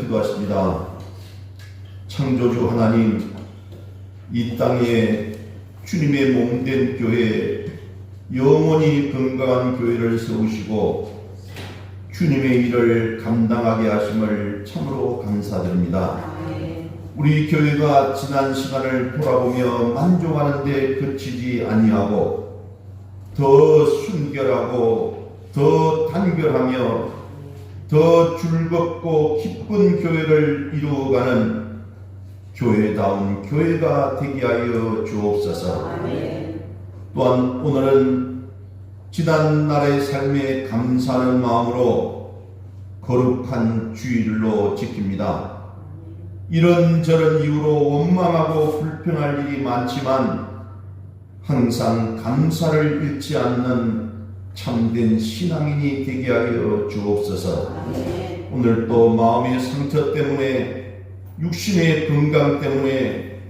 기도하십니다. 창조주 하나님, 이 땅에 주님의 몸된 교회, 영원히 건강한 교회를 세우시고 주님의 일을 감당하게 하심을 참으로 감사드립니다. 우리 교회가 지난 시간을 돌아보며 만족하는 데 그치지 아니하고 더 순결하고 더 단결하며 더 즐겁고 기쁜 교회를 이루어가는 교회다운 교회가 되게 하여 주옵소서. 또한 오늘은 지난날의 삶에 감사하는 마음으로 거룩한 주일로 지킵니다. 이런저런 이유로 원망하고 불평할 일이 많지만 항상 감사를 잃지 않는 참된 신앙인이 되게 하여 주옵소서. 오늘 또 마음의 상처 때문에, 육신의 건강 때문에,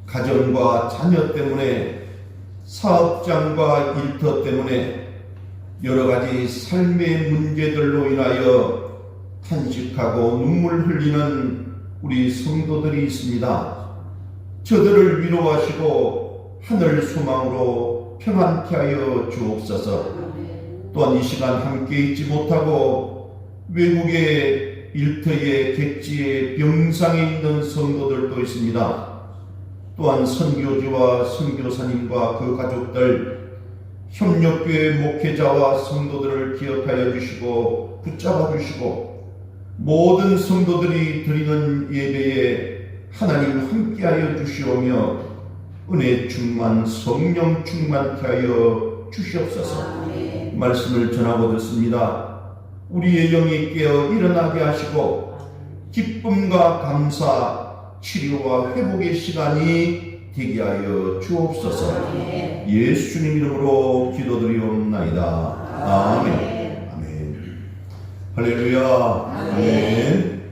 가정과 자녀 때문에, 사업장과 일터 때문에 여러 가지 삶의 문제들로 인하여 탄식하고 눈물 흘리는 우리 성도들이 있습니다. 저들을 위로하시고 하늘 소망으로 평안케 하여 주옵소서. 또한 이 시간 함께 있지 못하고 외국의 일터에 객지에 병상에 있는 성도들도 있습니다. 또한 선교주와 선교사님과 그 가족들, 협력교회 목회자와 성도들을 기억하여 주시고 붙잡아 주시고 모든 성도들이 드리는 예배에 하나님 함께하여 주시오며 은혜 충만, 성령 충만케 하여 주시옵소서. 말씀을 전하고 듣습니다. 우리의 영이 깨어 일어나게 하시고 기쁨과 감사, 치료와 회복의 시간이 되게 하여 주옵소서. 예수님 이름으로 기도드리옵나이다. 아멘. 아멘. 할렐루야. 아멘.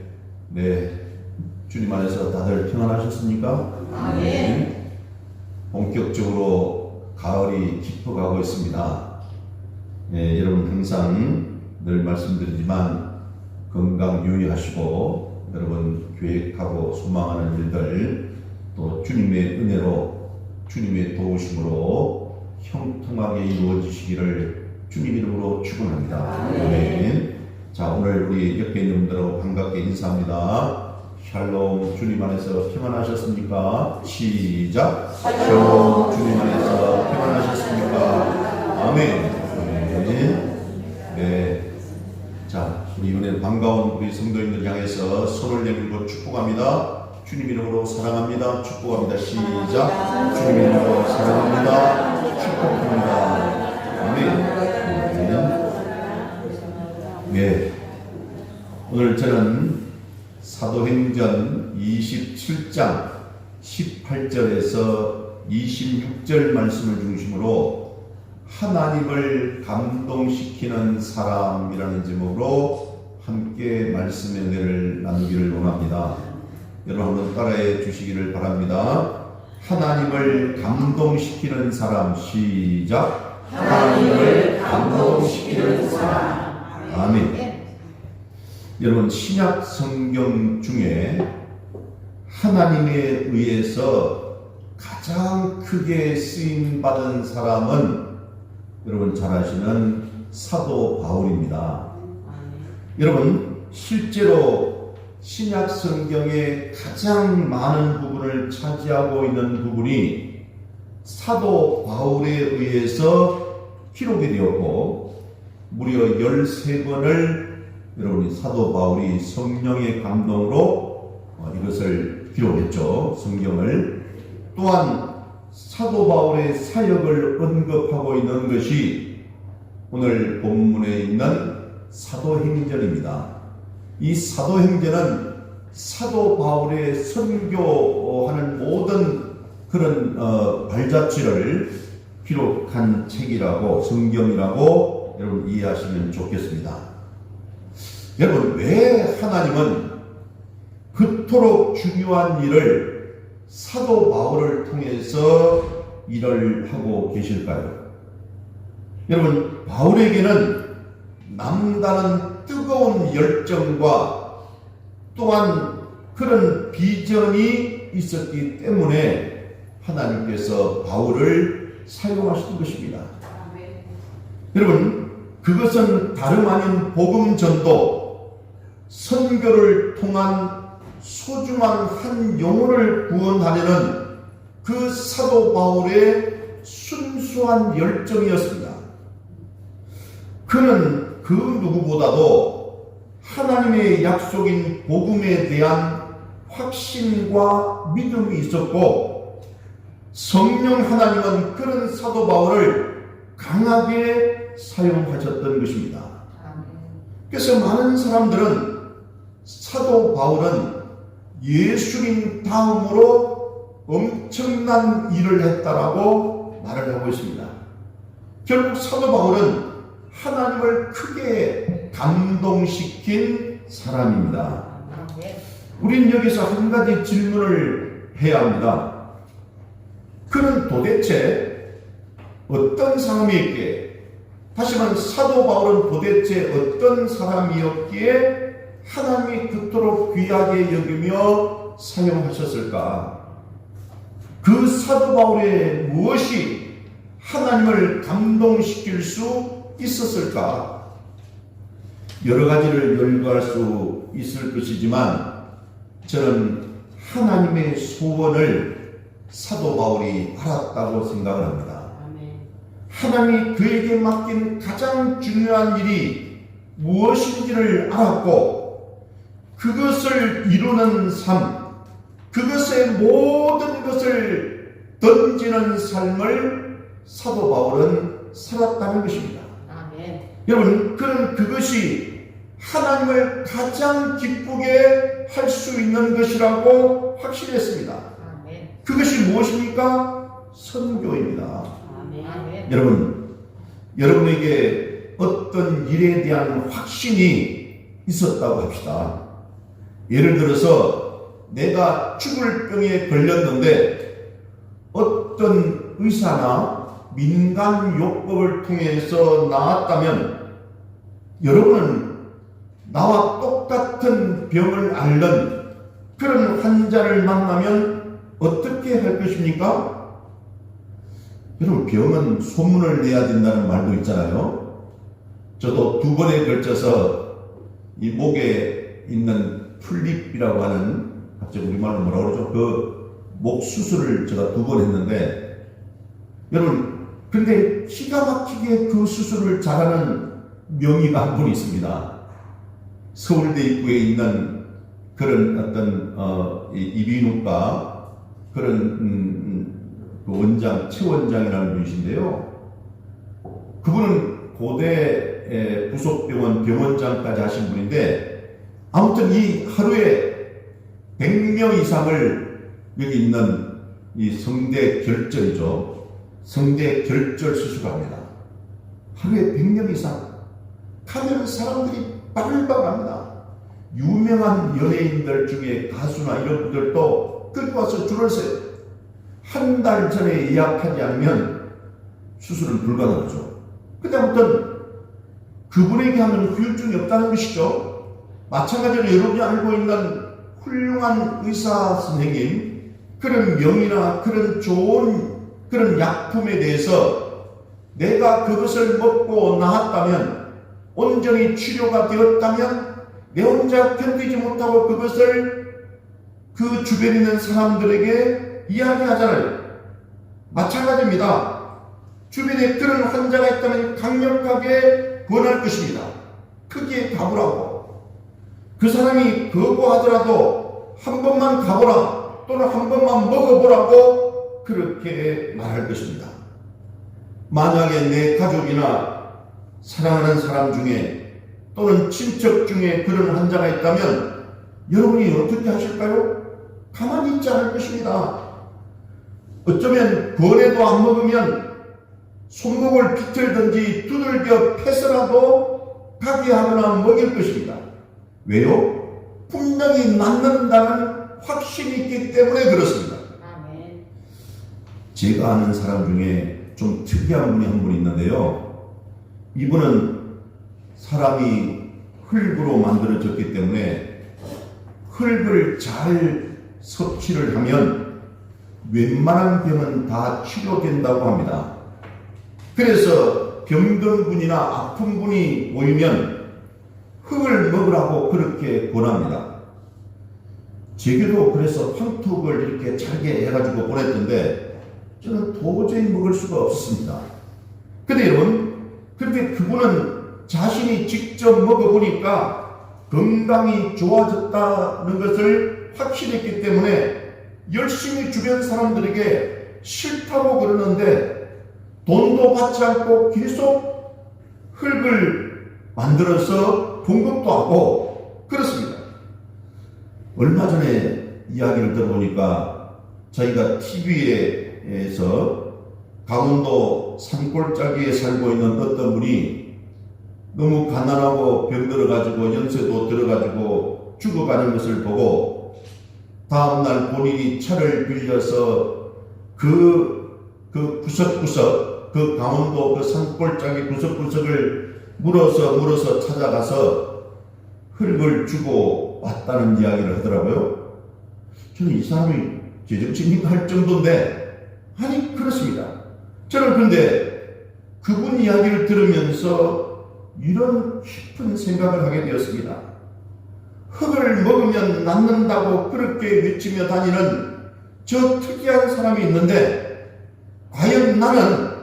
네, 주님 안에서 다들 평안하셨습니까? 아멘. 본격적으로 가을이 깊어가고 있습니다. 네, 여러분 항상 늘 말씀드리지만 건강 유의하시고 여러분 계획하고 소망하는 일들 또 주님의 은혜로 주님의 도우심으로 형통하게 이루어지시기를 주님 이름으로 축원합니다. 아멘. 자, 오늘 우리 옆에 있는 분들하고 반갑게 인사합니다. 샬롬. 주님 안에서 평안하셨습니까? 시작. 샬롬. 주님 안에서 평안하셨습니까? 아멘. 네. 자, 우리 이번에 반가운 우리 성도님들 향해서 손을 내밀고 축복합니다. 주님 이름으로 사랑합니다. 축복합니다. 시작. 주님 이름으로 사랑합니다. 축복합니다. 아멘. 네. 오늘 저는 사도행전 27장 18절에서 26절 말씀을 중심으로 하나님을 감동시키는 사람이라는 제목으로 함께 말씀의 은혜를 나누기를 원합니다. 여러분 한번 따라해 주시기를 바랍니다. 하나님을 감동시키는 사람. 시작. 하나님을 감동시키는 사람. 아멘. 여러분 신약 성경 중에 하나님에 의해서 가장 크게 쓰임받은 사람은 여러분 잘 아시는 사도 바울입니다. 여러분 실제로 신약 성경의 가장 많은 부분을 차지하고 있는 부분이 사도 바울에 의해서 기록이 되었고 무려 13번을 여러분이 사도 바울이 성령의 감동으로 이것을 기록했죠. 성경을. 또한 사도 바울의 사역을 언급하고 있는 것이 오늘 본문에 있는 사도행전입니다. 이 사도행전은 사도 바울의 선교하는 모든 그런 발자취를 기록한 책이라고, 성경이라고 여러분 이해하시면 좋겠습니다. 여러분 왜 하나님은 그토록 중요한 일을 사도 바울을 통해서 일을 하고 계실까요? 여러분 바울에게는 남다른 뜨거운 열정과 또한 그런 비전이 있었기 때문에 하나님께서 바울을 사용하신 것입니다. 여러분, 그것은 다름 아닌 복음 전도, 선교를 통한 소중한 한 영혼을 구원하려는 그 사도 바울의 순수한 열정이었습니다. 그는 그 누구보다도 하나님의 약속인 복음에 대한 확신과 믿음이 있었고, 성령 하나님은 그런 사도 바울을 강하게 사용하셨던 것입니다. 그래서 많은 사람들은 사도 바울은 예수님 다음으로 엄청난 일을 했다라고 말을 하고 있습니다. 결국 사도 바울은 하나님을 크게 감동시킨 사람입니다. 우린 여기서 한 가지 질문을 해야 합니다. 그는 도대체 어떤 사람이었기에, 다시 말하면 사도 바울은 도대체 어떤 사람이었기에 하나님이 그토록 귀하게 여기며 사용하셨을까? 그 사도 바울의 무엇이 하나님을 감동시킬 수 있었을까? 여러 가지를 열거할 수 있을 것이지만 저는 하나님의 소원을 사도 바울이 알았다고 생각을 합니다. 하나님이 그에게 맡긴 가장 중요한 일이 무엇인지를 알았고, 그것을 이루는 삶, 그것의 모든 것을 던지는 삶을 사도 바울은 살았다는 것입니다. 여러분, 그는 그것이 하나님을 가장 기쁘게 할 수 있는 것이라고 확신했습니다. 그것이 무엇입니까? 선교입니다. 여러분, 여러분에게 어떤 일에 대한 확신이 있었다고 합시다. 예를 들어서 내가 죽을 병에 걸렸는데 어떤 의사나 민간요법을 통해서 나았다면, 여러분은 나와 똑같은 병을 앓는 그런 환자를 만나면 어떻게 할 것입니까? 여러분, 병은 소문을 내야 된다는 말도 있잖아요. 저도 2번에 걸쳐서 이 목에 있는 풀립이라고 하는, 갑자기 우리말로 뭐라고 그러죠? 그 목 수술을 제가 2번 했는데, 여러분, 근데 기가 막히게 그 수술을 잘하는 명의가 한 분 있습니다. 서울대 입구에 있는 그런 어떤 이비인후과 그런 그 원장, 최 원장이라는 분이신데요. 그분은 고대 부속병원 병원장까지 하신 분인데, 아무튼 이 하루에 100명 이상을, 여기 있는 이 성대 결절이죠. 성대 결절 수술합니다. 하루에 100명 이상. 가면 사람들이 빠글빠글합니다. 유명한 연예인들 중에 가수나 이런 분들도 끌고 와서 줄을 서요. 한 달 전에 예약하지 않으면 수술은 불가능하죠. 근데 아무튼 그분에게 하면 후유증이 없다는 것이죠. 마찬가지로 여러분이 알고 있는 훌륭한 의사 선생님, 그런 명의나 그런 좋은 그런 약품에 대해서 내가 그것을 먹고 나았다면, 온전히 치료가 되었다면 내 혼자 견디지 못하고 그것을 그 주변에 있는 사람들에게 이야기하잖아요. 마찬가지입니다. 주변에 그런 환자가 있다면 강력하게 권할 것입니다. 크게 가보라고. 그 사람이 거부하더라도 한 번만 가보라, 또는 한 번만 먹어보라고 그렇게 말할 것입니다. 만약에 내 가족이나 사랑하는 사람 중에 또는 친척 중에 그런 환자가 있다면 여러분이 어떻게 하실까요? 가만히 있지 않을 것입니다. 어쩌면 권해도 안 먹으면 손목을 비틀든지 두들겨 패서라도 가게 하거나 먹일 것입니다. 왜요? 분명히 낫는다는 확신이 있기 때문에 그렇습니다. 제가 아는 사람 중에 좀 특이한 분이 한 분 있는데요. 이분은 사람이 흙으로 만들어졌기 때문에 흙을 잘 섭취를 하면 웬만한 병은 다 치료된다고 합니다. 그래서 병든 분이나 아픈 분이 모이면 흙을 먹으라고 그렇게 권합니다. 제게도 그래서 황토흙을 이렇게 잘게 해가지고 보냈던데 저는 도저히 먹을 수가 없었습니다. 근데 여러분, 그런데 그분은 자신이 직접 먹어보니까 건강이 좋아졌다는 것을 확신했기 때문에 열심히 주변 사람들에게 싫다고 그러는데 돈도 받지 않고 계속 흙을 만들어서 공급도 하고 그렇습니다. 얼마 전에 이야기를 들어보니까 저희가 TV에서 강원도 산골짜기에 살고 있는 어떤 분이 너무 가난하고 병들어가지고 연세도 들어가지고 죽어가는 것을 보고 다음날 본인이 차를 빌려서 그 구석구석 그 강원도 그 산골짜기 구석구석을 물어서 찾아가서 흙을 주고 왔다는 이야기를 하더라고요. 저는 이 사람이 제정신인가 할 정도인데 아니 그렇습니다. 저는 그런데 그분 이야기를 들으면서 이런 깊은 생각을 하게 되었습니다. 흙을 먹으면 낫는다고 그렇게 외치며 다니는 저 특이한 사람이 있는데 과연 나는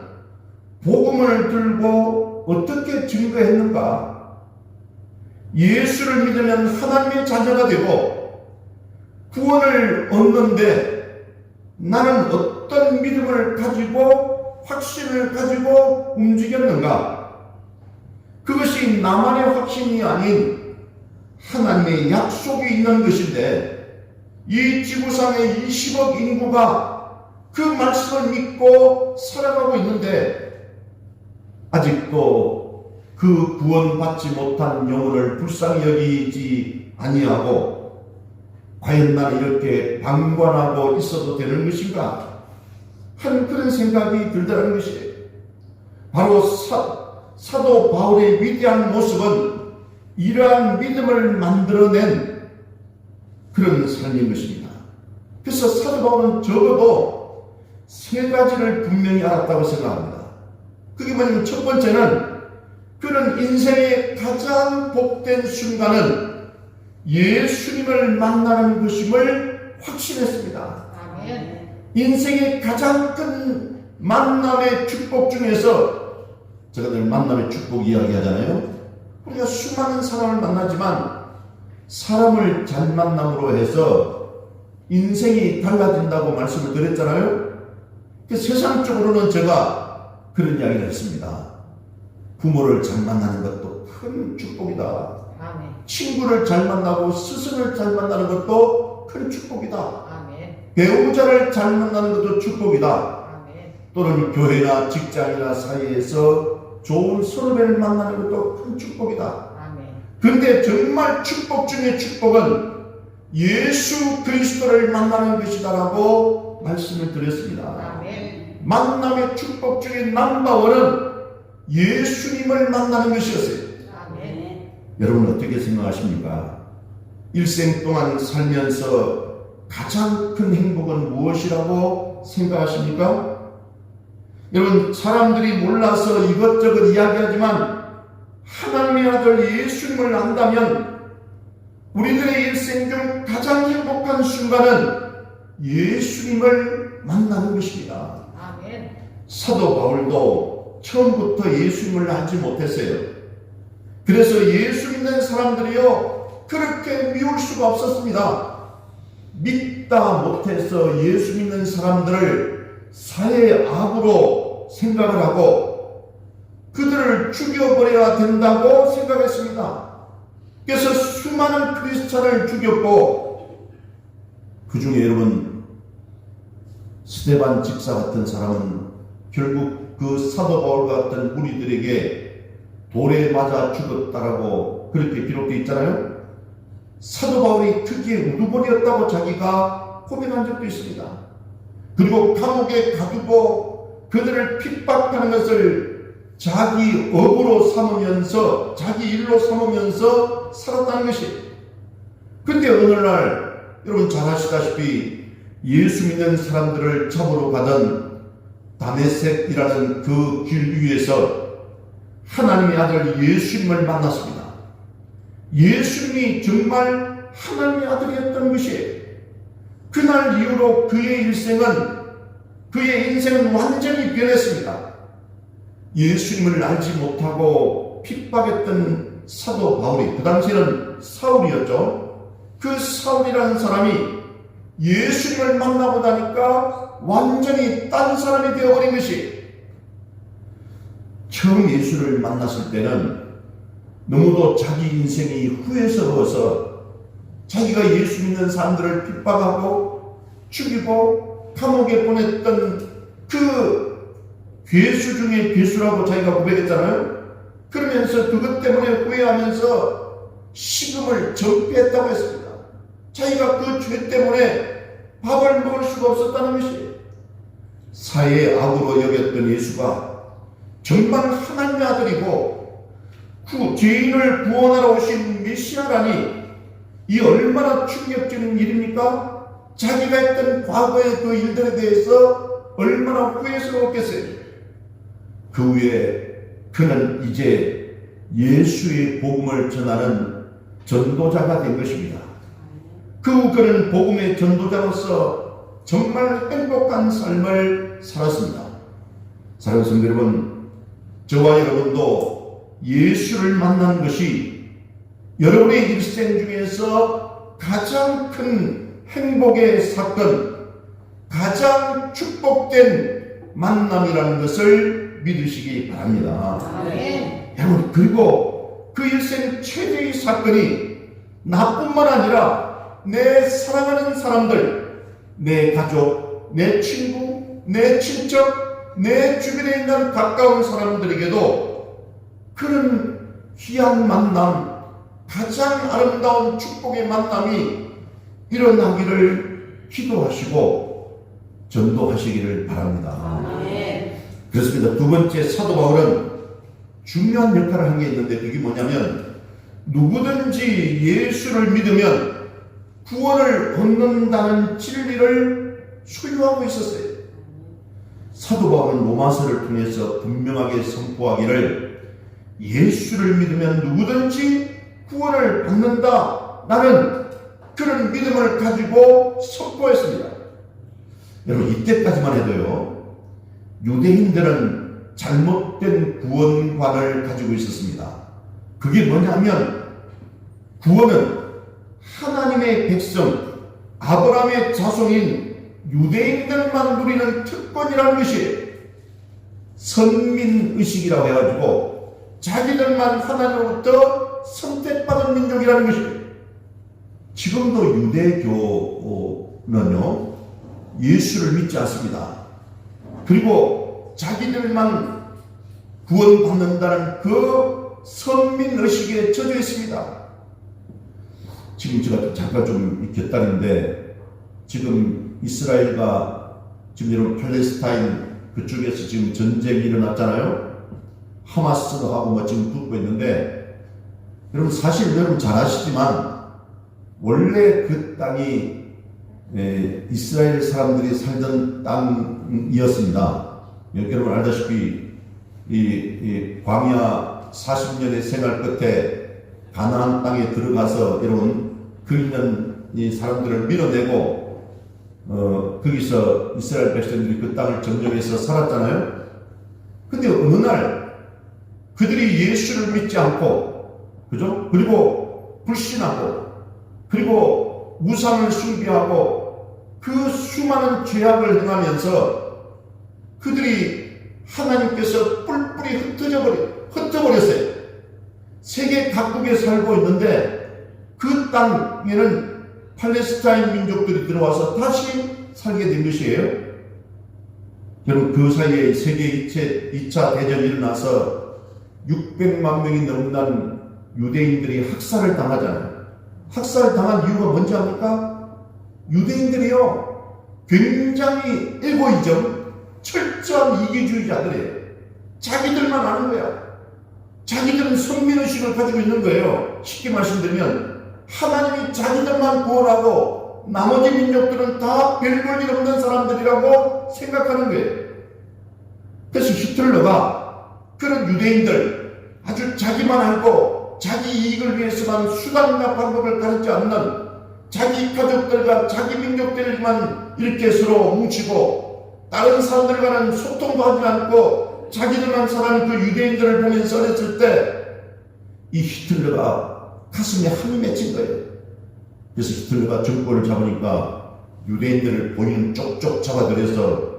복음을 들고 어떻게 증거했는가? 예수를 믿으면 하나님의 자녀가 되고 구원을 얻는데 나는 어떤 믿음을 가지고 확신을 가지고 움직였는가? 그것이 나만의 확신이 아닌 하나님의 약속이 있는 것인데 이 지구상의 20억 인구가 그 말씀을 믿고 살아가고 있는데 아직도 그 구원받지 못한 영혼을 불쌍히 여기지 아니하고 과연 나는 이렇게 방관하고 있어도 되는 것인가 하는 그런 생각이 들더라는 것이에요. 바로 사도 바울의 위대한 모습은 이러한 믿음을 만들어낸 그런 삶인 것입니다. 그래서 사도 바울은 적어도 세 가지를 분명히 알았다고 생각합니다. 그게 뭐냐면 첫 번째는 그는 인생의 가장 복된 순간은 예수님을 만나는 것임을 확신했습니다. 아멘. 인생의 가장 큰 만남의 축복 중에서 제가 늘 만남의 축복 이야기하잖아요. 우리가 수많은 사람을 만나지만 사람을 잘 만남으로 해서 인생이 달라진다고 말씀을 드렸잖아요. 세상적으로는 제가 그런 이야기를 했습니다. 부모를 잘 만나는 것도 큰 축복이다. 아멘. 친구를 잘 만나고 스승을 잘 만나는 것도 큰 축복이다. 아멘. 배우자를 잘 만나는 것도 축복이다. 아멘. 또는 교회나 직장이나 사이에서 좋은 선후배를 만나는 것도 큰 축복이다. 그런데 정말 축복 중의 축복은 예수 그리스도를 만나는 것이다라고 말씀을 드렸습니다. 아멘. 만남의 축복 중에 넘버원은 예수님을 만나는 것이었어요. 아멘. 여러분 어떻게 생각하십니까? 일생 동안 살면서 가장 큰 행복은 무엇이라고 생각하십니까? 여러분 사람들이 몰라서 이것저것 이야기하지만 하나님의 아들 예수님을 안다면 우리들의 일생 중 가장 행복한 순간은 예수님을 만나는 것입니다. 아멘. 사도 바울도 처음부터 예수님을 알지 못했어요. 그래서 예수 믿는 사람들이요 그렇게 미울 수가 없었습니다. 믿다 못해서 예수 믿는 사람들을 사회의 악으로 생각을 하고 그들을 죽여버려야 된다고 생각했습니다. 그래서 수많은 크리스찬을 죽였고 그 중에 여러분 스데반 집사 같은 사람은 결국 그 사도 바울 같은 무리들에게 돌에 맞아 죽었다라고 그렇게 기록되어 있잖아요. 사도 바울이 특히 우두머리였다고 자기가 고백한 적도 있습니다. 그리고 감옥에 가두고 그들을 핍박하는 것을 자기 업으로 삼으면서 자기 일로 삼으면서 살았다는 것이 근데 어느 날 여러분 잘 아시다시피 예수 믿는 사람들을 잡으러 가던 다메섹이라는 그 길 위에서 하나님의 아들 예수님을 만났습니다. 예수님이 정말 하나님의 아들이었던 것이에요. 그날 이후로 그의 인생은 완전히 변했습니다. 예수님을 알지 못하고 핍박했던 사도 바울이, 그 당시에는 사울이었죠. 그 사울이라는 사람이 예수님을 만나고 나니까 완전히 딴 사람이 되어버린 것이, 처음 예수를 만났을 때는 너무도 자기 인생이 후회스러워서 자기가 예수 믿는 사람들을 핍박하고 죽이고 감옥에 보냈던 그 괴수 중에 괴수라고 자기가 고백했잖아요. 그러면서 그것 때문에 후회하면서 식음을 전폐했다고 했습니다. 자기가 그 죄 때문에 밥을 먹을 수가 없었다는 것이, 사회의 악으로 여겼던 예수가 정말 하나님의 아들이고 그 죄인을 구원하러 오신 메시아라니, 이 얼마나 충격적인 일입니까? 자기가 했던 과거의 그 일들에 대해서 얼마나 후회스러웠겠어요. 그 후에 그는 이제 예수의 복음을 전하는 전도자가 된 것입니다. 그 후 그는 복음의 전도자로서 정말 행복한 삶을 살았습니다. 사랑하는 성도 여러분, 저와 여러분도 예수를 만난 것이 여러분의 일생 중에서 가장 큰 행복의 사건, 가장 축복된 만남이라는 것을 믿으시기 바랍니다. 여러분, 그리고 그 일생 최대의 사건이 나뿐만 아니라 내 사랑하는 사람들, 내 가족, 내 친구, 내 친척, 내 주변에 있는 가까운 사람들에게도 그런 귀한 만남, 가장 아름다운 축복의 만남이 일어나기를 기도하시고 전도하시기를 바랍니다. 그렇습니다. 두 번째, 사도 바울은 중요한 역할을 한 게 있는데, 그게 뭐냐면 누구든지 예수를 믿으면 구원을 얻는다는 진리를 소유하고 있었어요. 사도 바울은 로마서를 통해서 분명하게 선포하기를, 예수를 믿으면 누구든지 구원을 받는다, 라는 그런 믿음을 가지고 선포했습니다. 여러분, 이때까지만 해도요, 유대인들은 잘못된 구원관을 가지고 있었습니다. 그게 뭐냐면, 구원은 하나님의 백성, 아브라함의 자손인 유대인들만 누리는 특권이라는 것이 선민의식이라고 해가지고 자기들만 하나님으로부터 선택받은 민족이라는 것이, 지금도 유대교는요, 예수를 믿지 않습니다. 그리고 자기들만 구원받는다는 그 선민의식에 젖어 있습니다. 지금 제가 잠깐 좀 곁다리인데, 지금 이스라엘과 지금 여러분 팔레스타인 그쪽에서 지금 전쟁이 일어났잖아요. 하마스도 하고 뭐 지금 붙고 있는데, 여러분 사실 여러분 잘 아시지만 원래 그 땅이 이스라엘 사람들이 살던 땅이었습니다. 여러분 알다시피 이 광야 40년의 생활 끝에 가나안 땅에 들어가서 여러분 그 있는 이 사람들을 밀어내고 거기서 이스라엘 백성들이 그 땅을 점령해서 살았잖아요. 근데 어느 날 그들이 예수를 믿지 않고, 그죠? 그리고 불신하고, 그리고 우상을 숭배하고 그 수많은 죄악을 행하면서 그들이 하나님께서 뿔뿔이 흩어버렸어요. 세계 각국에 살고 있는데 그 땅에는 팔레스타인 민족들이 들어와서 다시 살게 된 것이에요. 여러분, 그 사이에 세계 2차 대전이 일어나서 600만 명이 넘는 유대인들이 학살을 당하잖아요. 학살을 당한 이유가 뭔지 압니까? 유대인들이요, 굉장히 에고이즘, 철저한 이기주의자들이에요. 자기들만 아는 거야. 자기들은 선민의식을 가지고 있는 거예요. 쉽게 말씀드리면 하나님이 자기들만 구원하고 나머지 민족들은 다 별 볼 일 없는 사람들이라고 생각하는 거예요. 그래서 히틀러가 그런 유대인들, 아주 자기만 알고 자기 이익을 위해서만 수단이나 방법을 가리지 않는 자기 가족들과 자기 민족들만 이렇게 서로 뭉치고 다른 사람들과는 소통도 하지 않고 자기들만 사는 그 유대인들을 보면서 어렸을 때 이 히틀러가 가슴에 한이 맺힌 거예요. 그래서 히틀러가 정권을 잡으니까 유대인들을 본인은 쪽쪽 잡아들여서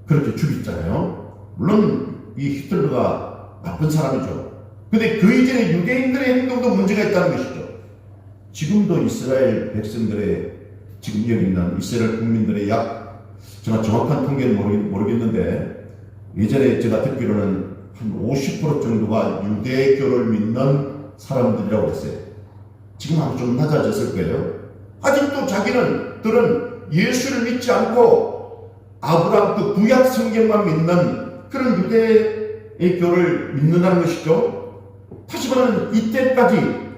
그렇게 죽였잖아요. 물론 이 히틀러가 나쁜 사람이죠. 근데 그 이전에 유대인들의 행동도 문제가 있다는 것이죠. 지금도 이스라엘 백성들의, 지금 여기 있는 이스라엘 국민들의 제가 정확한 통계는 모르겠는데 예전에 제가 듣기로는 한 50% 정도가 유대교를 믿는 사람들이라고 했어요. 지금 아마 좀 낮아졌을 거예요. 아직도 자기들은 예수를 믿지 않고 아브라함 그 구약 성경만 믿는 그런 유대의 교를 믿는다는 것이죠. 하지만 이때까지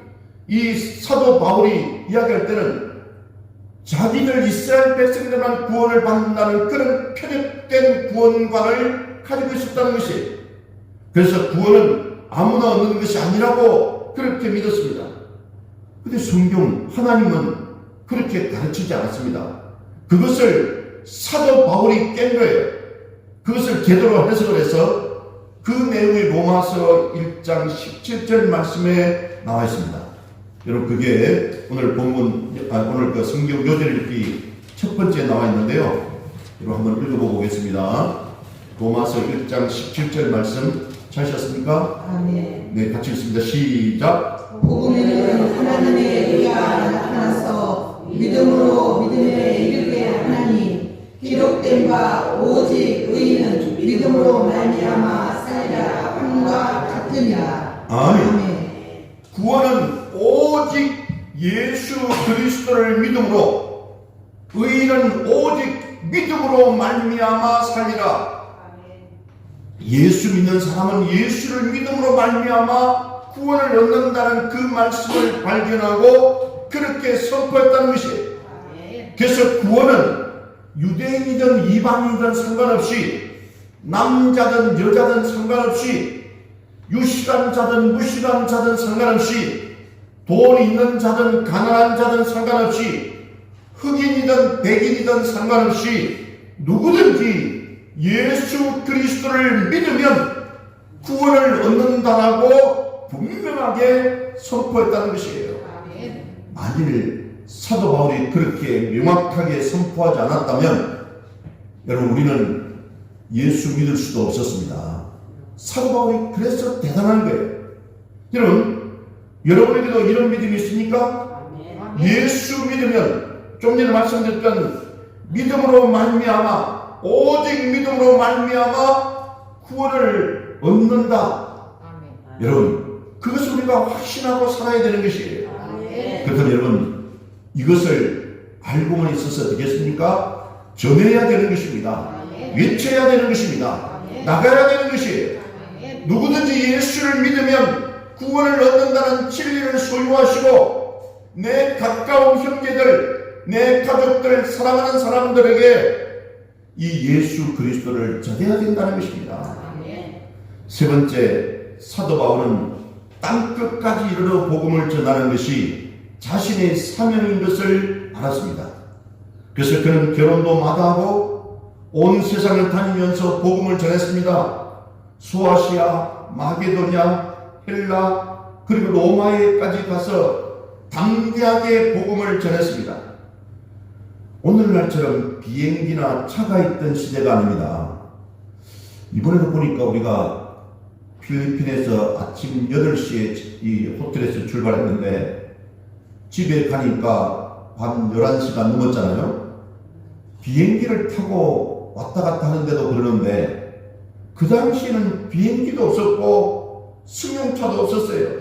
이 사도 바울이 이야기할 때는 자기들 이스라엘 백성들만 구원을 받는다는 그런 편협된 구원관을 가지고 있었다는 것이, 그래서 구원은 아무나 얻는 것이 아니라고 그렇게 믿었습니다. 근데 성경 하나님은 그렇게 가르치지 않았습니다. 그것을 사도 바울이 깬 거예요. 그것을 제대로 해석을 해서 그 내용이 로마서 1장 17절 말씀에 나와 있습니다. 여러분, 그게 오늘 본문, 오늘 그 성경 요절 읽기 첫 번째 나와 있는데요. 여러분 한번 읽어보고 오겠습니다. 로마서 1장 17절 말씀 찾으셨습니까? 아멘. 네, 같이 읽습니다. 시작. 복음에는 하나님의 의가 나타나서 믿음으로 믿음에 이르게 하나니 기록된 바 오직 의인은 믿음으로 말미암아 살리라 함과 같으니라. 아멘. 구원은 오직 예수 그리스도를 믿음으로, 의인은 오직 믿음으로 말미암아 살리라. 예수 믿는 사람은 예수를 믿음으로 말미암아 구원을 얻는다는 그 말씀을 발견하고 그렇게 선포했다는 것이에요. 그래서 구원은 유대인이든 이방인이든 상관없이, 남자든 여자든 상관없이, 유실한 자든 무실한 자든 상관없이, 돈 있는 자든 가난한 자든 상관없이, 흑인이든 백인이든 상관없이 누구든지 예수 그리스도를 믿으면 구원을 얻는다라고 분명하게 선포했다는 것이에요. 만일 사도 바울이 그렇게 명확하게 선포하지 않았다면 여러분, 우리는 예수 믿을 수도 없었습니다. 사도 바울이 그래서 대단한 거예요. 여러분에게도 이런 믿음이 있습니까? 예수 믿으면, 좀 전에 말씀드렸던 믿음으로 말미암아, 오직 믿음으로 말미암아 구원을 얻는다. 여러분, 그것을 우리가 확신하고 살아야 되는 것이에요. 그래서 여러분, 이것을 알고만 있어서 되겠습니까? 전해야 되는 것입니다. 외쳐야 되는 것입니다. 나가야 되는 것이에요. 누구든지 예수를 믿으면 구원을 얻는다는 진리를 소유하시고 내 가까운 형제들, 내 가족들, 사랑하는 사람들에게 이 예수 그리스도를 전해야 된다는 것입니다. 세 번째, 사도 바울은 땅끝까지 이르러 복음을 전하는 것이 자신의 사명인 것을 알았습니다. 그래서 그는 결혼도 마다하고 온 세상을 다니면서 복음을 전했습니다. 소아시아, 마게도냐, 헬라, 그리고 로마에까지 가서 담대하게 복음을 전했습니다. 오늘날처럼 비행기나 차가 있던 시대가 아닙니다. 이번에도 보니까 우리가 필리핀에서 아침 8시에 이 호텔에서 출발했는데 집에 가니까 밤 11시가 넘었잖아요. 비행기를 타고 왔다 갔다 하는데도 그러는데 그 당시에는 비행기도 없었고 승용차도 없었어요.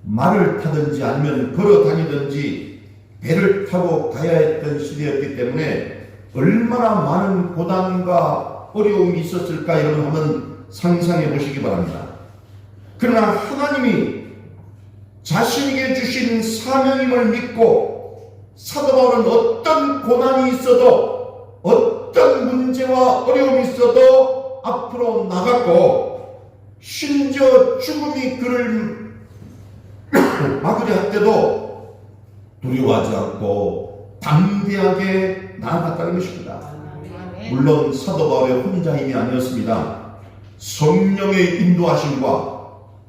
말을 타든지 아니면 걸어 다니든지 배를 타고 가야 했던 시대였기 때문에 얼마나 많은 고단과 어려움이 있었을까, 여러분 한번 상상해 보시기 바랍니다. 그러나 하나님이 자신에게 주신 사명임을 믿고 사도 바울은 어떤 고난이 있어도 어떤 문제와 어려움이 있어도 앞으로 나갔고 심지어 죽음이 그를 막으려 할 때도 두려워하지 않고 담대하게 나아갔다는 것입니다. 물론 사도 바울의 혼자 힘이 아니었습니다. 성령의 인도하심과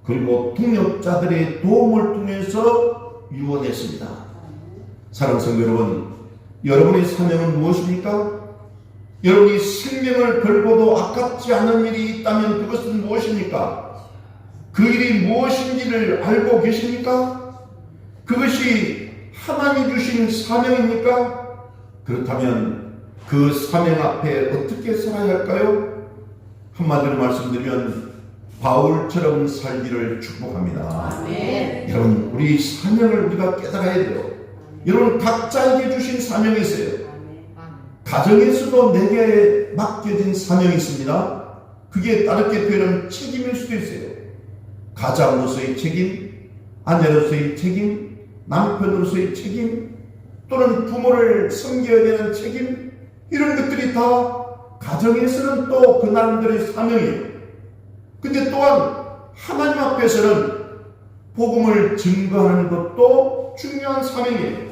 그리고 동역자들의 도움을 통해서 이루어냈습니다. 사랑하는 성도 여러분, 여러분의 사명은 무엇입니까? 여러분이 생명을 걸고도 아깝지 않은 일이 있다면 그것은 무엇입니까? 그 일이 무엇인지를 알고 계십니까? 그것이 하나님이 주신 사명입니까? 그렇다면 그 사명 앞에 어떻게 살아야 할까요? 한마디로 말씀드리면 바울처럼 살기를 축복합니다. 아멘. 여러분, 우리 사명을 우리가 깨달아야 돼요. 여러분, 각자에게 주신 사명이 있어요. 가정에서도 내게 맡겨진 사명이 있습니다. 그게 다르게 표현하면 책임일 수도 있어요. 가장으로서의 책임, 아내로서의 책임, 남편으로서의 책임, 또는 부모를 섬겨야 되는 책임, 이런 것들이 다 가정에서는 또 그 나름대로의 사명이에요. 근데 또한 하나님 앞에서는 복음을 증거하는 것도 중요한 사명이에요.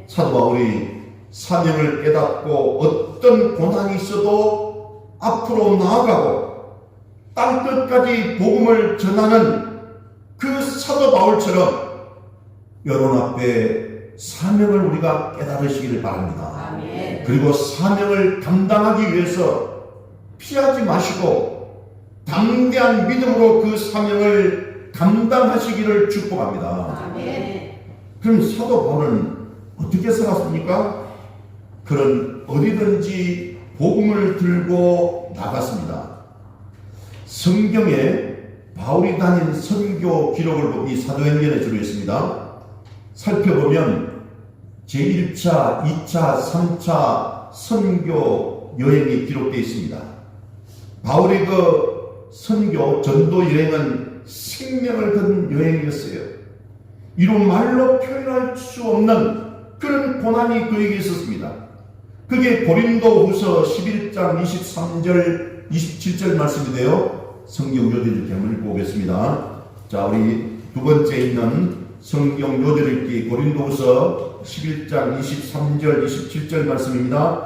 사도 바울이 사명을 깨닫고 어떤 고난이 있어도 앞으로 나아가고 땅끝까지 복음을 전하는 그 사도 바울처럼 여러분 앞에 사명을 우리가 깨달으시기를 바랍니다. 아멘. 그리고 사명을 감당하기 위해서 피하지 마시고 담대한 믿음으로 그 사명을 감당하시기를 축복합니다. 아멘. 그럼 사도 바울은 어떻게 살았습니까? 그런 어디든지 복음을 들고 나갔습니다. 성경에 바울이 다닌 선교 기록을 이 사도행전에 주로 있습니다. 살펴보면 제1차, 2차, 3차 선교 여행이 기록되어 있습니다. 바울의 그 선교 전도 여행은 생명을 건 여행이었어요. 이루 말로 표현할 수 없는 그런 고난이 그에게 있었습니다. 그게 고린도후서 11장 23절 27절 말씀인데요. 성경 요절 읽기 한번 읽어보겠습니다. 자, 우리 두 번째 있는 성경 요절 읽기 고린도후서 11장 23절 27절 말씀입니다.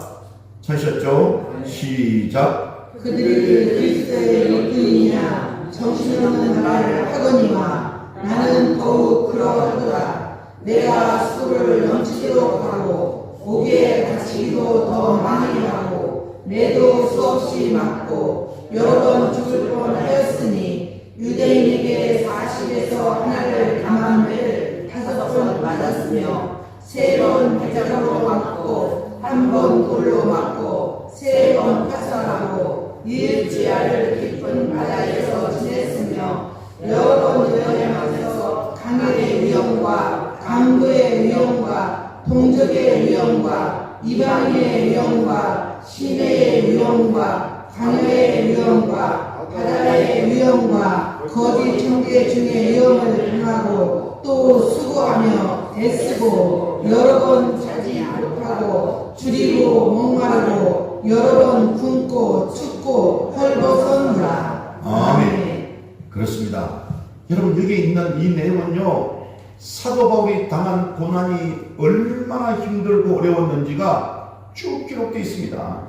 찾으셨죠? 시작. 그들이 그리스도의 일꾼이냐 정신없는 말을 하거니와 나는 더욱 그러하도다. 내가 술을 넘치도록 하고 옥에 갇히기도 더 많이 하고 매도 수없이 맞고 여러 번 죽을 뻔하였으니 유대인에게 40에서 하나를 당한 회를 5번 맞았으며 3번 대장으로 맞고 1번 돌로 맞고 3번 파살하고 이을지야를 깊은 바다에서 지냈으며 여러 번 여행하면서 강의 위험과 강도의 위험과 동족의 위험과 이방인의 위험과 시내의 위험과 광야의 위험과 바다의 위험과 거짓 청계 중의 위험을 당하고 또 수고하며 애쓰고 여러 번 자지 못하고 줄이고 목마르고 여러 번 굶고 춥고 헐벗었노라. 아멘. 그렇습니다. 여러분, 여기 있는 이 내용은요, 사도 바울이 당한 고난이 얼마나 힘들고 어려웠는지가 쭉 기록되어 있습니다.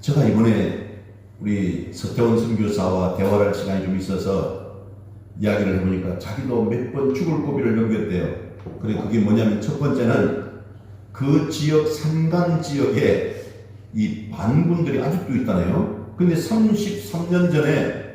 제가 이번에 우리 서태원 선교사와 대화를 할 시간이 좀 있어서 이야기를 해보니까 자기도 몇 번 죽을 고비를 넘겼대요. 그래, 그게 뭐냐면 첫 번째는 그 지역 산간 지역에 이 반군들이 아직도 있다네요. 근데 33년 전에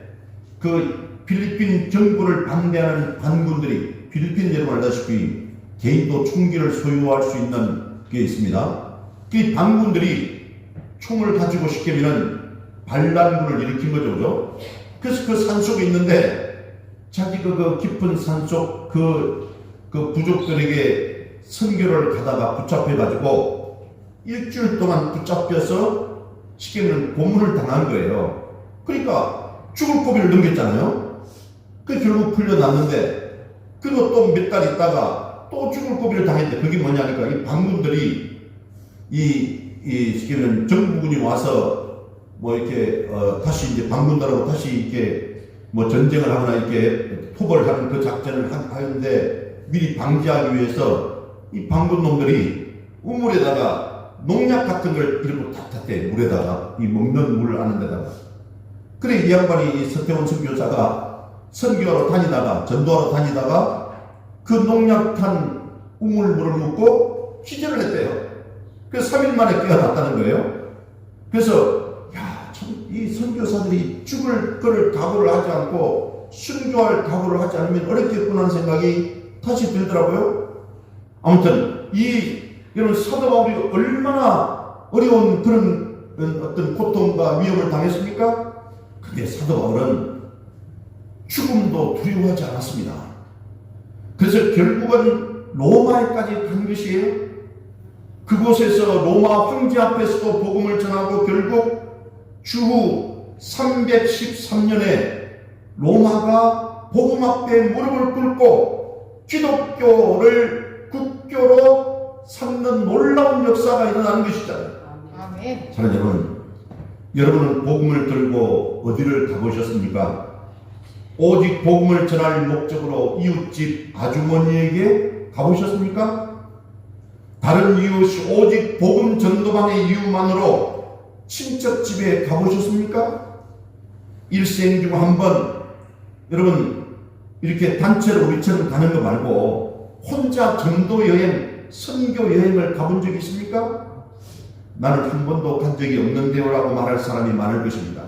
그 필리핀 정부를 반대하는 반군들이, 필리핀 여러분 알다시피 개인도 총기를 소유할 수 있는 게 있습니다. 그 반군들이 총을 가지고 쉽게 밀은 반란군을 일으킨 거죠, 그죠? 그래서 그 산속에 있는데 자기 그 깊은 산속 그 부족들에게 선교를 가다가 붙잡혀가지고 일주일 동안 붙잡혀서 쉽게 말하면 고문을 당한 거예요. 그러니까 죽을 고비를 넘겼잖아요. 그 결국 풀려났는데 그리고 또 몇 달 있다가 또 죽을 고비를 당했대. 그게 뭐냐니까 이 반군들이 이 정부군이 와서 뭐 이렇게 다시 이제 반군들하고 다시 이렇게 뭐 전쟁을 하거나 이렇게 토벌을 하는 그 작전을 하는데 미리 방지하기 위해서 이 반군 놈들이 우물에다가 농약 같은 걸 이렇게 탔대. 물에다가 이 먹는 물을 아는 데다가. 그래 이 양반이 이 서태원 선교사가 선교하러 다니다가 전도하러 다니다가 그 농약 탄 우물물을 묻고 기절을 했대요. 그래서 3일 만에 깨어났다는 거예요. 그래서 야, 참 이 선교사들이 죽을 거를 각오를 하지 않고 순교할 각오를 하지 않으면 어렵겠구나 하는 생각이 다시 들더라고요. 아무튼 이런 사도 바울이 얼마나 어려운 그런 어떤 고통과 위험을 당했습니까? 근데 사도 바울은 죽음도 두려워하지 않았습니다. 그래서 결국은 로마에까지 간 것이에요. 그곳에서 로마 황제 앞에서도 복음을 전하고 결국 주후 313년에 로마가 복음 앞에 무릎을 꿇고 기독교를 국교로 삼는 놀라운 역사가 일어나는 것이잖아요. 아멘. 사랑하는 여러분은 복음을 들고 어디를 가보셨습니까? 오직 복음을 전할 목적으로 이웃집 아주머니에게 가보셨습니까? 다른 이웃이 오직 복음 전도방의 이유만으로 친척집에 가보셨습니까? 일생 중 한 번 여러분 이렇게 단체로 우리처럼 가는 거 말고 혼자 전도 여행, 선교 여행을 가본 적이 있습니까? 나는 한 번도 간 적이 없는데요 라고 말할 사람이 많을 것입니다.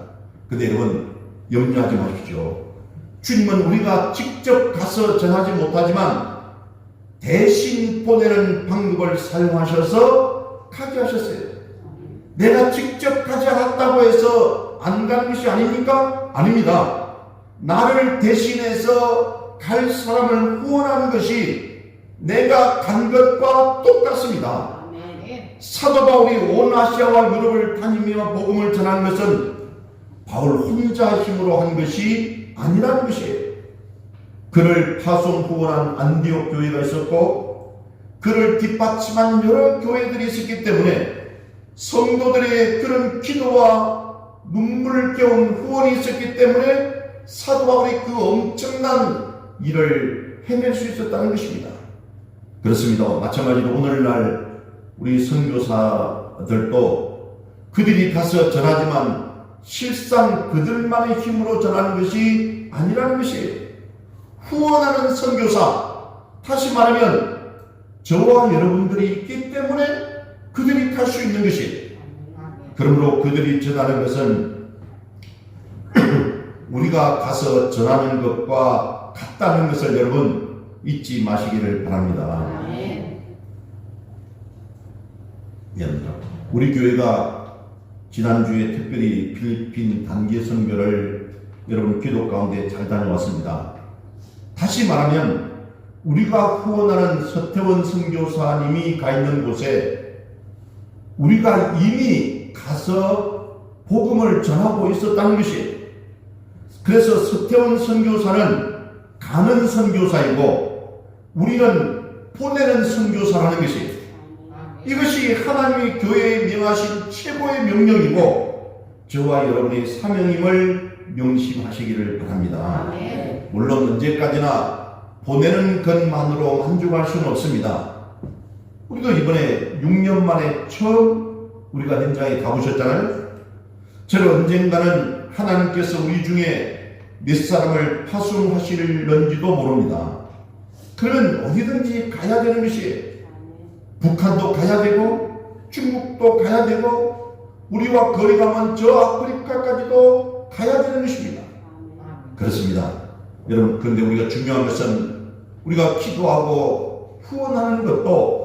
근데 여러분 염려하지 마십시오. 주님은 우리가 직접 가서 전하지 못하지만 대신 보내는 방법을 사용하셔서 가게 하셨어요. 내가 직접 가지 않았다고 해서 안 간 것이 아닙니까? 아닙니다. 나를 대신해서 갈 사람을 후원하는 것이 내가 간 것과 똑같습니다. 사도 바울이 온 아시아와 유럽을 다니며 복음을 전한 것은 바울 혼자 힘으로 한 것이 아니라는 것이에요. 그를 파송 후원한 안디옥 교회가 있었고 그를 뒷받침한 여러 교회들이 있었기 때문에 성도들의 그런 기도와 눈물을 깨운 후원이 있었기 때문에 사도 바울이 그 엄청난 일을 해낼 수 있었다는 것입니다. 그렇습니다. 마찬가지로 오늘날 우리 선교사들도 그들이 가서 전하지만 실상 그들만의 힘으로 전하는 것이 아니라는 것이에요. 후원하는 선교사, 다시 말하면 저와 여러분들이 있기 때문에 그들이 갈 수 있는 것이에요. 그러므로 그들이 전하는 것은 우리가 가서 전하는 것과 같다는 것을 여러분 잊지 마시기를 바랍니다. 우리 교회가 지난주에 특별히 필리핀 단기 선교를 여러분 기도 가운데 잘 다녀왔습니다. 다시 말하면 우리가 후원하는 서태원 선교사님이 가 있는 곳에 우리가 이미 가서 복음을 전하고 있었다는 것이에요. 그래서 서태원 선교사는 가는 선교사이고 우리는 보내는 선교사라는 것이에요. 이것이 하나님이 교회에 명하신 최고의 명령이고 저와 여러분의 사명임을 명심하시기를 바랍니다. 물론 언제까지나 보내는 것만으로 만족할 수는 없습니다. 우리도 이번에 6년 만에 처음 우리가 현장에 가보셨잖아요. 저는 언젠가는 하나님께서 우리 중에 몇 사람을 파송하실런지도 모릅니다. 그러면 어디든지 가야 되는 것이에요. 북한도 가야 되고 중국도 가야 되고 우리와 거리가 먼 저 아프리카까지도 가야 되는 것입니다. 그렇습니다. 여러분, 그런데 우리가 중요한 것은 우리가 기도하고 후원하는 것도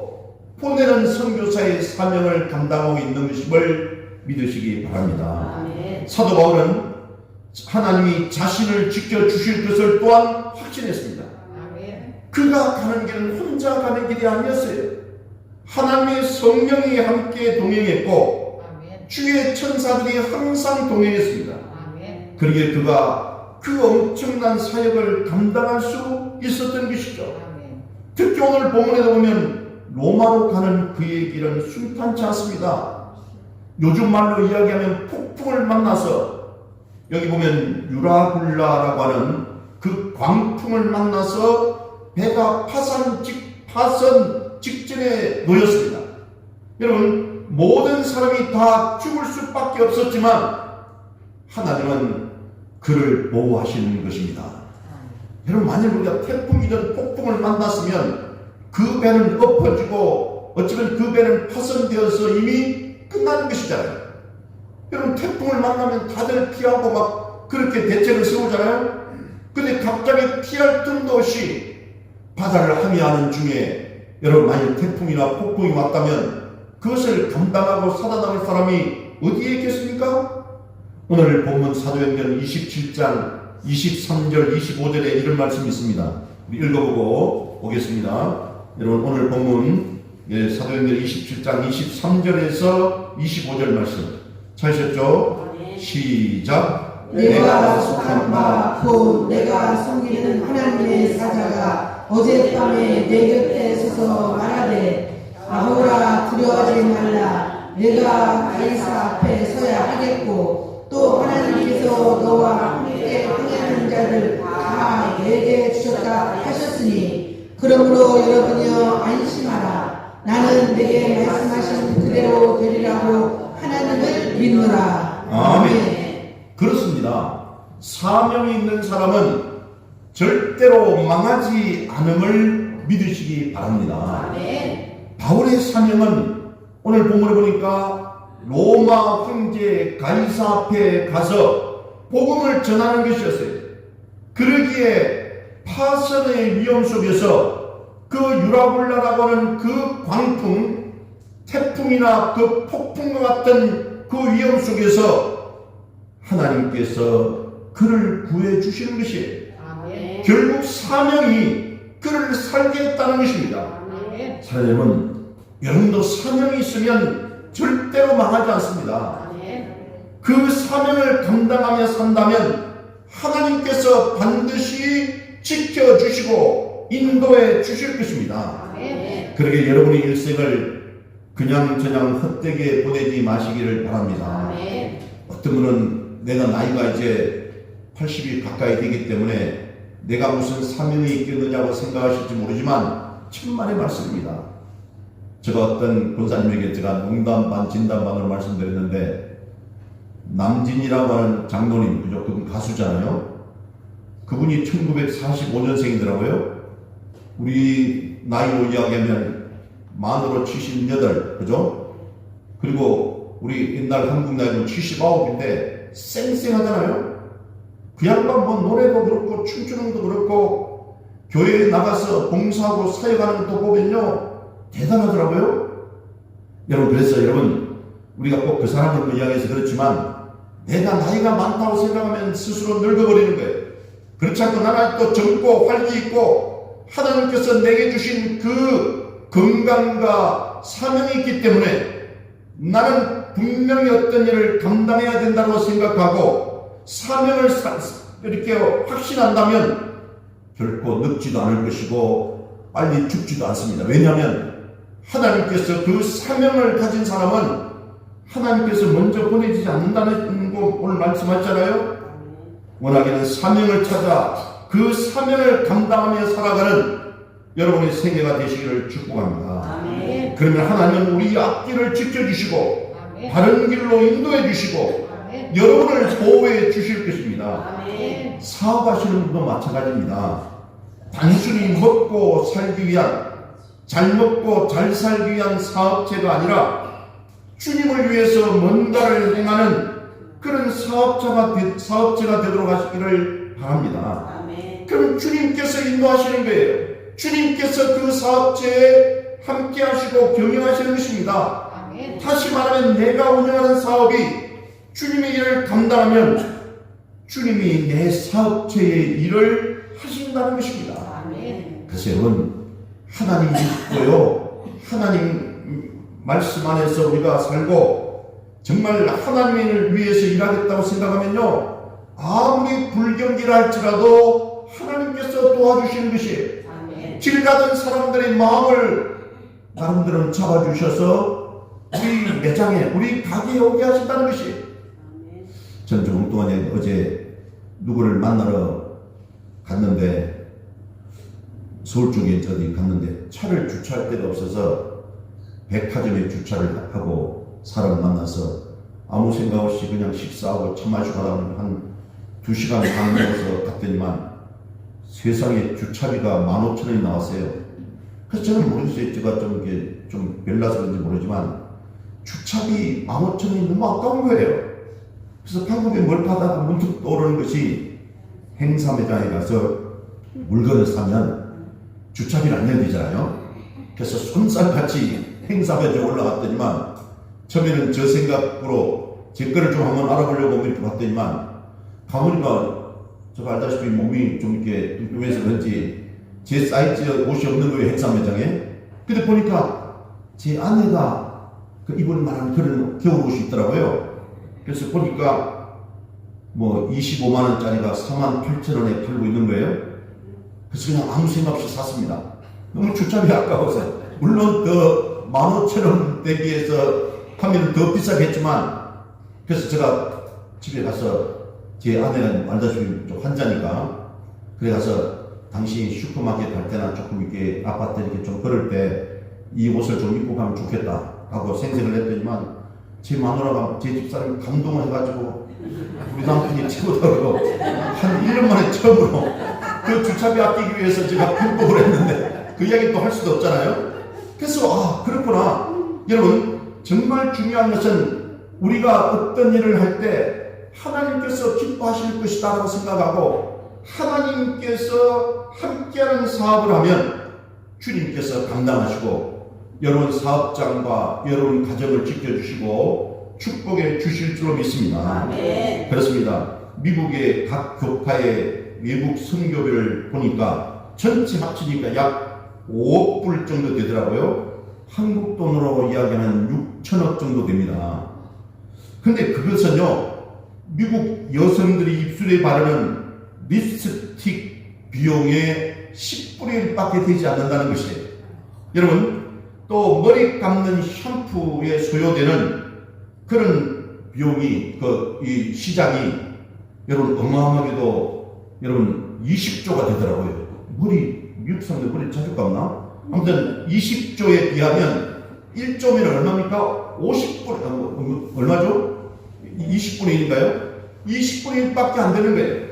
보내는 선교사의 사명을 감당하고 있는 것임을 믿으시기 바랍니다. 사도 바울은 하나님이 자신을 지켜주실 것을 또한 확신했습니다. 그가 가는 길은 혼자 가는 길이 아니었어요. 하나님의 성령이 함께 동행했고 주의 천사들이 항상 동행했습니다. 그러기에 그가 그 엄청난 사역을 감당할 수 있었던 것이죠. 특히 오늘 본문에 보면 로마로 가는 그의 길은 순탄치 않습니다. 요즘 말로 이야기하면 폭풍을 만나서, 여기 보면 유라굴라라고 하는 그 광풍을 만나서 배가 파산 직전에 놓였습니다. 여러분, 모든 사람이 다 죽을 수밖에 없었지만 하나님은 그를 보호하시는 것입니다. 여러분, 만약 우리가 태풍이든 폭풍을 만났으면 그 배는 엎어지고 어쩌면 그 배는 파손되어서 이미 끝나는 것이잖아요. 여러분, 태풍을 만나면 다들 피하고 막 그렇게 대책을 세우잖아요. 근데 갑자기 피할 틈도 없이 바다를 항해하는 중에 여러분, 만약 태풍이나 폭풍이 왔다면 그것을 감당하고 살아남을 사람이 어디에 있겠습니까? 오늘 본문 사도행전 27장 23절 25절에 이런 말씀이 있습니다. 우리 읽어보고 오겠습니다. 여러분, 오늘 본문 사도행전 27장 23절에서 25절 말씀 찾으셨죠? 시작. 내가 속한 바 곧 내가 섬기는 하나님의 사자가 어젯밤에 내 곁에 서서 말하되 아호라 두려워하지 말라. 내가 가이사 앞에 서야 하겠고 또 하나님께서 너와 함께 항해하는 자를 다 내게 주셨다 하셨으니 그러므로 여러분이여 안심하라. 나는 내게 말씀하신 그대로 되리라고 하나님을 믿노라. 아멘. 그렇습니다. 사명이 있는 사람은 절대로 망하지 않음을 믿으시기 바랍니다. 아멘. 바울의 사명은 오늘 본문을 보니까 로마 황제 가이사 앞에 가서 복음을 전하는 것이었어요. 그러기에 파선의 위험 속에서 그 유라굴라라고 하는 그 광풍, 태풍이나 그 폭풍과 같은 그 위험 속에서 하나님께서 그를 구해 주시는 것이에요. 아멘. 결국 사명이 그를 살게 했다는 것입니다. 아멘. 사람은 여러분도 사명이 있으면 절대로 망하지 않습니다. 아멘. 그 사명을 감당하며 산다면 하나님께서 반드시 지켜주시고 인도해 주실 것입니다. 아멘. 그러게 여러분의 일생을 그냥저냥 헛되게 보내지 마시기를 바랍니다. 아멘. 어떤 분은 내가 나이가 이제 80이 가까이 되기 때문에 내가 무슨 사명이 있겠느냐고 생각하실지 모르지만 천만의 말씀입니다. 제가 어떤 권사님에게 제가 농담 반 진담 반으로 말씀드렸는데, 남진이라고 하는 장로님, 그죠? 그분 가수잖아요. 그분이 1945년생이더라고요. 우리 나이로 이야기하면 만으로 78, 그죠? 그리고 우리 옛날 한국 나이로 79인데 쌩쌩하잖아요. 그 양반 뭐 노래도 그렇고 춤추는 것도 그렇고 교회에 나가서 봉사하고 사역하는 것도 보면요 대단하더라고요. 여러분, 그래서 여러분, 우리가 꼭 그 사람을 이야기해서 그렇지만 내가 나이가 많다고 생각하면 스스로 늙어버리는 거예요. 그렇지 않고 나는 또 젊고 활기 있고 하나님께서 내게 주신 그 건강과 사명이 있기 때문에 나는 분명히 어떤 일을 감당해야 된다고 생각하고 사명을 이렇게 확신한다면 결코 늙지도 않을 것이고 빨리 죽지도 않습니다. 왜냐하면 하나님께서 그 사명을 가진 사람은 하나님께서 먼저 보내지지 않는다는 거 오늘 말씀하셨잖아요. 워낙에는 사명을 찾아 그 사명을 감당하며 살아가는 여러분의 생애가 되시기를 축복합니다. 아멘. 그러면 하나님은 우리 앞길을 지켜주시고 아멘. 바른 길로 인도해 주시고 아멘. 여러분을 보호해 주실 것입니다. 아멘. 사업하시는 분도 마찬가지입니다. 단순히 먹고 살기 위한, 잘 먹고 잘 살기 위한 사업체가 아니라 주님을 위해서 뭔가를 행하는 그런 사업체가 되도록 하시기를 바랍니다. 아멘. 그럼 주님께서 인도하시는 거예요. 주님께서 그 사업체에 함께 하시고 경영하시는 것입니다. 아멘. 다시 말하면 내가 운영하는 사업이 주님의 일을 감당하면 주님이 내 사업체의 일을 하신다는 것입니다. 아멘. 그래서 여러분, 하나님 믿고요, 하나님 말씀 안에서 우리가 살고 정말 하나님을 위해서 일하겠다고 생각하면요, 아무리 불경기나 할지라도 하나님께서 도와주시는 것이에요. 아멘. 길 가던 사람들의 마음을 나름대로 잡아주셔서 우리 매장에, 우리 가게에 오게 하신다는 것이에요. 아멘. 전 조금 동안에 어제 누구를 만나러 갔는데, 서울 쪽에 어디 갔는데 차를 주차할 데가 없어서 백화점에 주차를 하고 사람을 만나서 아무 생각 없이 그냥 식사하고 차 마시고 가다 한 2시간 반 먹어서 갔더니만 세상에 주차비가 15,000원이 나왔어요. 그래서 저는 모르겠어요. 제가 좀 이게 좀 별나서 그런지 모르지만 주차비 15,000원이 너무 아까운 거예요. 그래서 한국에 뭘 파다가 문득 떠오르는 것이, 행사 매장에 가서 물건을 사면 주차비를 안 내야 되잖아요. 그래서 손살같이 행사 매장에 올라갔더니만 처음에는 저 생각으로 제 거를 좀 한번 알아보려고 이렇게 봤더니만 가보니까 제가 알다시피 몸이 좀 이렇게 뚱뚱해서 그런지 제 사이즈 옷이 없는 거예요, 행사 매장에. 근데 보니까 제 아내가 그 입을 만한 그런 겨울 옷이 있더라고요. 그래서 보니까 뭐 25만원짜리가 48,000원에 팔고 있는 거예요. 그래서 그냥 아무 생각 없이 샀습니다. 너무 주차비 아까워서. 물론 그 15,000원 대비해서 하면 더 비싸겠지만, 그래서 제가 집에 가서 제 아내가 알다시피 좀 환자니까, 그래 가서 당신이 슈퍼마켓 갈 때나 조금 이렇게 아파트 이렇게 좀 걸을 때 이 옷을 좀 입고 가면 좋겠다 하고 생각을 했더니만 제 마누라가, 제 집사람이 감동을 해가지고 우리 남편이 최고다고 한 1년 만에 처음으로 그 주차비 아끼기 위해서 제가 편법을 했는데 그 이야기 또 할 수도 없잖아요. 그래서 그렇구나. 여러분, 정말 중요한 것은 우리가 어떤 일을 할 때 하나님께서 기뻐하실 것이다 라고 생각하고 하나님께서 함께하는 사업을 하면 주님께서 감당하시고 여러분 사업장과 여러분 가정을 지켜주시고 축복해 주실 줄로 믿습니다. 아멘. 그렇습니다. 미국의 각 교파의 외국 선교비를 보니까 전체 합치니까 약 5억 불 정도 되더라고요. 한국 돈으로 이야기하면 6천억 정도 됩니다. 근데 그것은요, 미국 여성들이 입술에 바르는 립스틱 비용의 10분의 1밖에 되지 않는다는 것이에요. 여러분, 또 머리 감는 샴푸에 소요되는 그런 비용이, 이 시장이 여러분 어마어마하게도 여러분 20조가 되더라고요. 미국 사람들 머리 자주 감나? 아무튼 20조에 비하면 1조면 얼마입니까? 50분, 얼마죠? 20분의 1인가요? 20분의 1밖에 안 되는 거예요.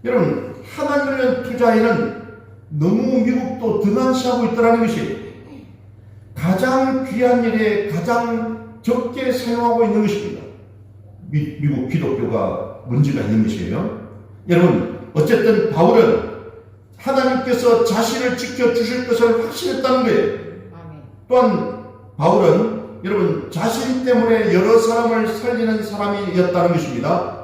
여러분, 하나님을 투자에는 너무 미국도 등한시하고 있다는 것이 가장 귀한 일에 가장 적게 사용하고 있는 것입니다. 미국 기독교가 문제가 있는 것이에요. 여러분, 어쨌든 바울은 하나님께서 자신을 지켜주실 것을 확신했다는 거예요. 또한 바울은 여러분 자신 때문에 여러 사람을 살리는 사람이었다는 것입니다.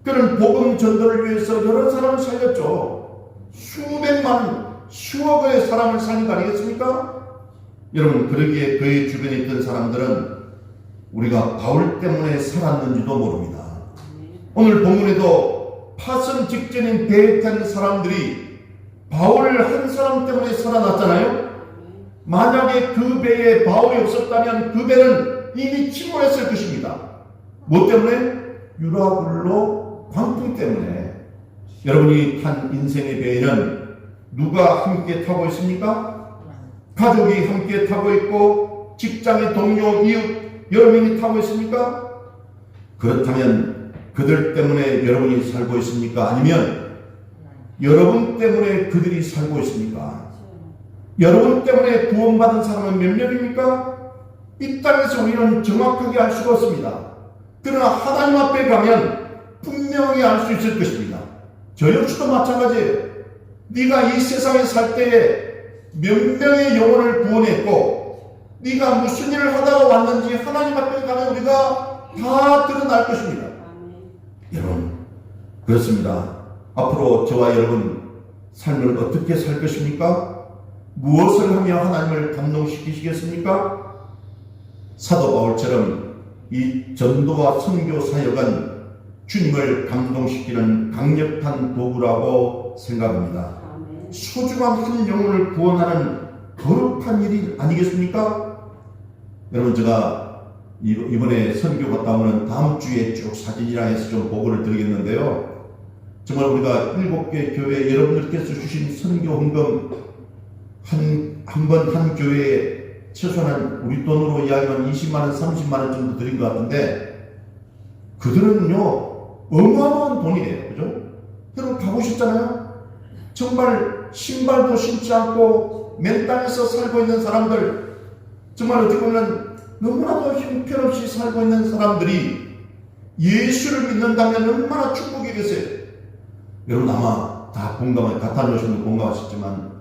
그는 복음 전도를 위해서 여러 사람을 살렸죠. 수백만, 수억의 사람을 살린 거 아니겠습니까? 여러분, 그러기에 그의 주변에 있던 사람들은 우리가 바울 때문에 살았는지도 모릅니다. 오늘 본문에도 파선 직전인 배에 탄 사람들이 바울 한 사람 때문에 살아났잖아요. 만약에 그 배에 바울이 없었다면 그 배는 이미 침몰했을 것입니다. 뭐 때문에? 유라굴로 광풍 때문에. 여러분이 탄 인생의 배에는 누가 함께 타고 있습니까? 가족이 함께 타고 있고 직장의 동료, 이웃 여러 명이 타고 있습니까? 그렇다면 그들 때문에 여러분이 살고 있습니까? 아니면 여러분 때문에 그들이 살고 있습니까? 여러분 때문에 구원받은 사람은 몇 명입니까? 이 땅에서 우리는 정확하게 알 수가 없습니다. 그러나 하나님 앞에 가면 분명히 알 수 있을 것입니다. 저 역시도 마찬가지예요. 네가 이 세상에 살 때에 몇 명의 영혼을 구원했고 네가 무슨 일을 하다가 왔는지 하나님 앞에 가면 우리가 다 드러날 것입니다. 여러분, 그렇습니다. 앞으로 저와 여러분 삶을 어떻게 살 것입니까? 무엇을 하며 하나님을 감동시키시겠습니까? 사도 바울처럼 이 전도와 선교 사역은 주님을 감동시키는 강력한 도구라고 생각합니다. 아멘. 소중한 한 영혼을 구원하는 거룩한 일이 아니겠습니까? 여러분, 제가 이번에 선교 갔다 오면 다음 주에 쭉 사진이랑 해서 좀 보고를 드리겠는데요. 정말 우리가 7개 교회 여러분들께서 주신 선교 헌금 한 교회에 최소한 우리 돈으로 이야기하면 20만원, 30만원 정도 드린 것 같은데, 그들은요, 어마어마한 돈이에요. 그죠? 여러분 가보셨잖아요? 정말 신발도 신지 않고 맨 땅에서 살고 있는 사람들, 정말 어떻게 보면 너무나도 형편없이 살고 있는 사람들이 예수를 믿는다면 얼마나 축복이겠어요. 여러분 아마 다 같아 놓으신 분 공감하셨지만,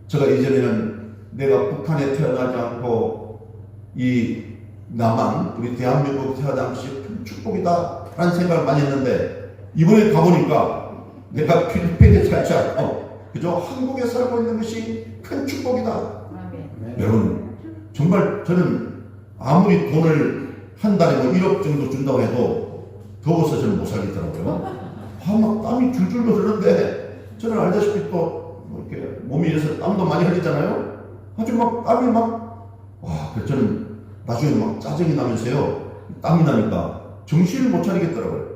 제가 예전에는 내가 북한에 태어나지 않고 이 남한, 우리 대한민국 태어난 것이 큰 축복이다 라는 생각을 많이 했는데, 이번에 가보니까 내가 필리핀에 살지 않고 그저 한국에 살고 있는 것이 큰 축복이다. 아멘. 여러분, 정말 저는 아무리 돈을 한 달에 뭐 1억 정도 준다고 해도 더워서 저는 못 살겠더라고요. 막 땀이 줄줄 흐르는데, 저는 알다시피 또 뭐 이렇게 몸이 이래서 땀도 많이 흘리잖아요. 아주 막 땀이 그래서 저는 나중에 막 짜증이 나면서요, 땀이 나니까 정신을 못 차리겠더라고요.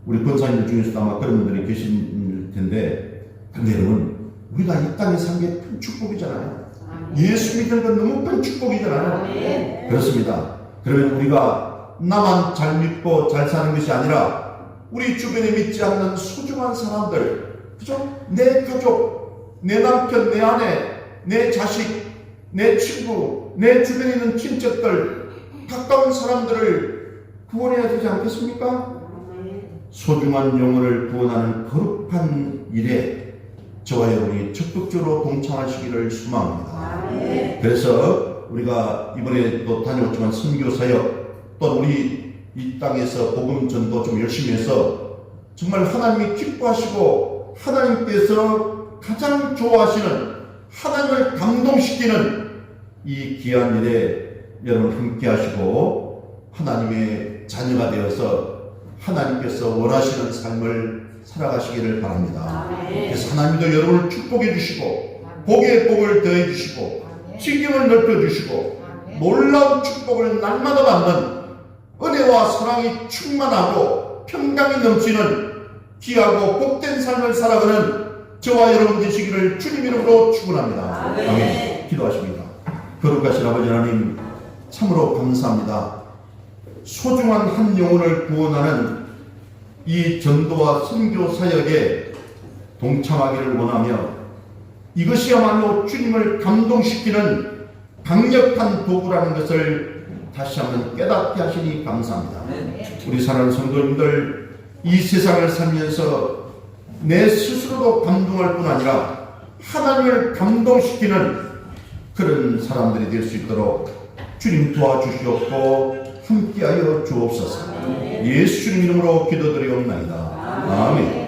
우리 권사님들 중에서도 아마 그런 분들이 계실 텐데, 근데 여러분, 우리가 이 땅에 산 게 큰 축복이잖아요. 예수 믿는 건 너무 큰 축복이잖아요. 아멘. 그렇습니다. 그러면 우리가 나만 잘 믿고 잘 사는 것이 아니라 우리 주변에 믿지 않는 소중한 사람들, 그죠? 내 가족, 내 남편, 내 아내, 내 자식, 내 친구, 내 주변에 있는 친척들, 가까운 사람들을 구원해야 되지 않겠습니까? 아멘. 소중한 영혼을 구원하는 거룩한 일에 저와 여러분이 적극적으로 동참하시기를 소망합니다. 아멘. 그래서 우리가 이번에 또 다녀왔지만 선교사역, 또 우리 이 땅에서 복음 전도 좀 열심히 해서 정말 하나님이 기뻐하시고 하나님께서 가장 좋아하시는, 하나님을 감동시키는 이 귀한 일에 여러분 함께 하시고 하나님의 자녀가 되어서 하나님께서 원하시는 삶을 살아가시기를 바랍니다. 아멘. 그래서 하나님도 여러분을 축복해 주시고 복에 복을 더해 주시고 지경을 넓혀 주시고 놀라운 축복을 날마다 받는 은혜와 사랑이 충만하고 평강이 넘치는 귀하고 복된 삶을 살아가는 저와 여러분 되시기를 주님 이름으로 축원합니다. 아멘. 아멘. 기도하십니다. 거룩하신 아버지 하나님, 참으로 감사합니다. 소중한 한 영혼을 구원하는 이 전도와 선교 사역에 동참하기를 원하며, 이것이야말로 주님을 감동시키는 강력한 도구라는 것을 다시 한번 깨닫게 하시니 감사합니다. 우리 사랑하는 성도님들, 이 세상을 살면서 내 스스로도 감동할 뿐 아니라 하나님을 감동시키는 그런 사람들이 될 수 있도록 주님 도와주시옵고 함께하여 주옵소서. 예수 주님 이름으로 기도드리옵나이다. 아멘.